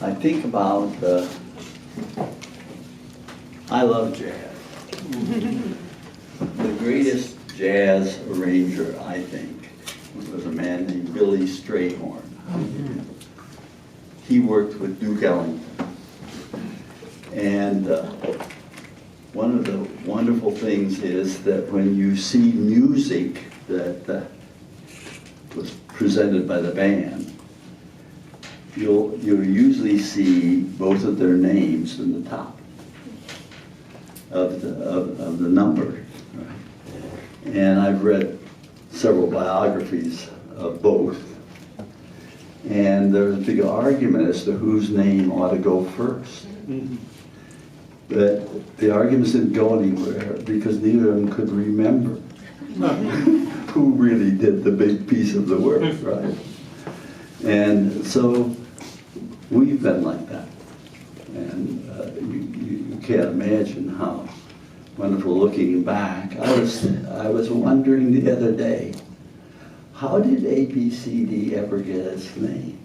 I think about, I love jazz. The greatest jazz arranger, I think, was a man named Billy Strayhorn. He worked with Duke Ellington. And one of the wonderful things is that when you see music that was presented by the band, you'll usually see both of their names in the top of the number. Right? And I've read several biographies of both. And there's a big argument as to whose name ought to go first. But the arguments didn't go anywhere because neither of them could remember who really did the big piece of the work, right? And so we've been like that. And you can't imagine how wonderful looking back. I was wondering the other day, how did ABCD ever get its name?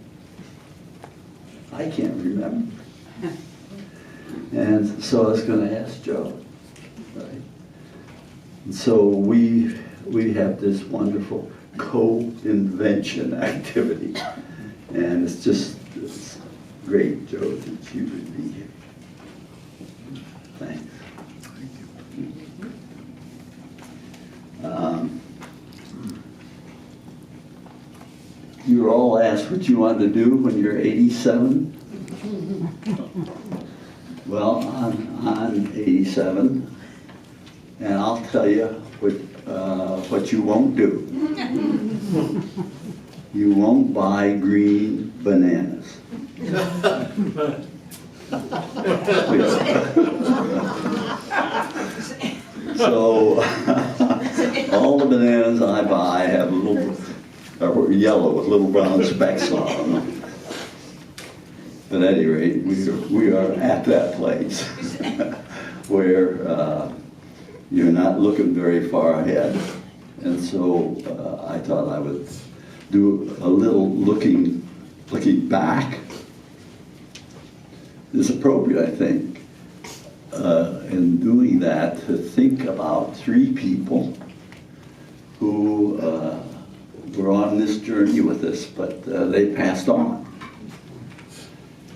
I can't remember. And so I was going to ask Joe, right? And so we have this wonderful co-invention activity. And it's great, Joe, that you would be here. Thanks. You were all asked what you wanted to do when you're 87. Well, I'm 87, and I'll tell you what you won't do. You won't buy green bananas. So all the bananas I buy have are yellow with little brown specks on them. But at any rate, we are at that place where you're not looking very far ahead. And so I thought I would do a little looking back. It's appropriate, I think, in doing that, to think about three people who were on this journey with us, but they passed on.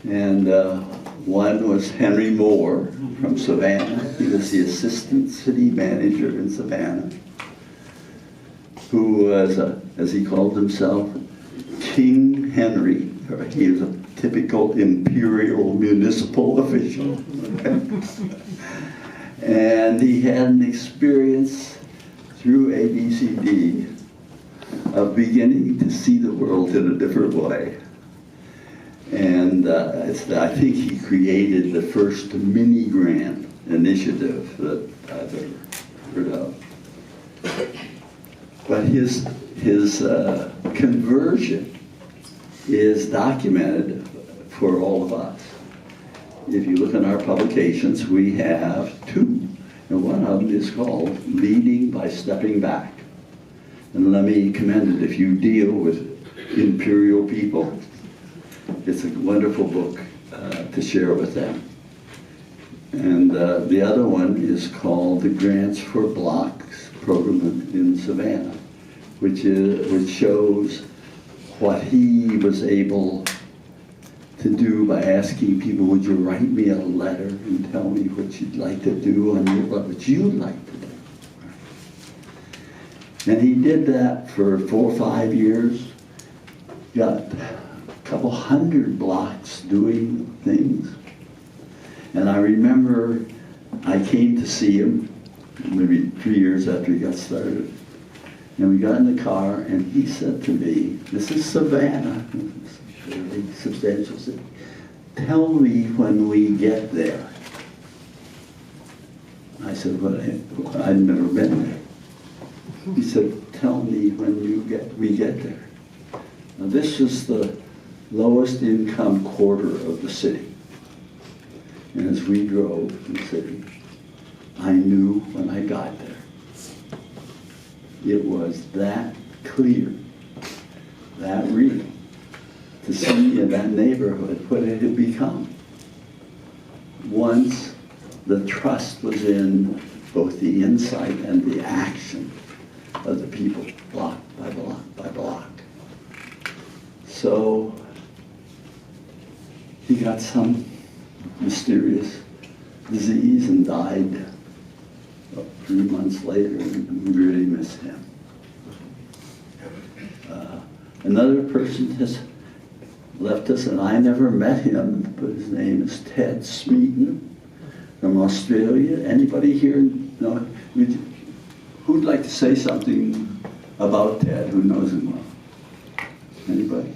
And one was Henry Moore from Savannah. He was the assistant city manager in Savannah, who was, as he called himself, King Henry. He was a typical imperial municipal official. And he had an experience through ABCD of beginning to see the world in a different way. And I think he created the first mini-grant initiative that I've ever heard of. But his conversion is documented for all of us. If you look in our publications, we have two. And one of them is called Leading by Stepping Back. And let me commend it if you deal with imperial people. It's a wonderful book to share with them. And the other one is called the Grants for Blocks program in Savannah, which shows what he was able to do by asking people, would you write me a letter and tell me what you'd like to do on your, what you'd like to do. And he did that for 4 or 5 years, got a couple hundred blocks doing things. And I remember I came to see him maybe 3 years after he got started. And we got in the car and he said to me, this is Savannah, it's a fairly substantial city. Tell me when we get there. I said, well, I'd never been there. He said, tell me when we get there. Now this is the lowest income quarter of the city. And as we drove the city, I knew when I got there. It was that clear, that real, to see in that neighborhood what it had become. Once the trust was in both the insight and the action of the people, block by block by block. So he got some mysterious disease and died 3 months later, and we really miss him. Another person has left us, and I never met him, but his name is Ted Smeaton from Australia. Anybody here know? Who'd like to say something about Ted? Who knows him well? Anybody?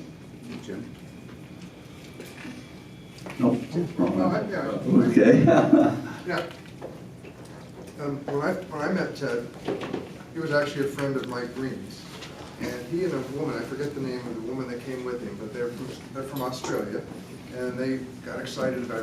Jim. Nope. Yeah. Okay. Yeah. When I met Ted, he was actually a friend of Mike Green's. And he and a woman, I forget the name of the woman that came with him, but they're from Australia. And they got excited about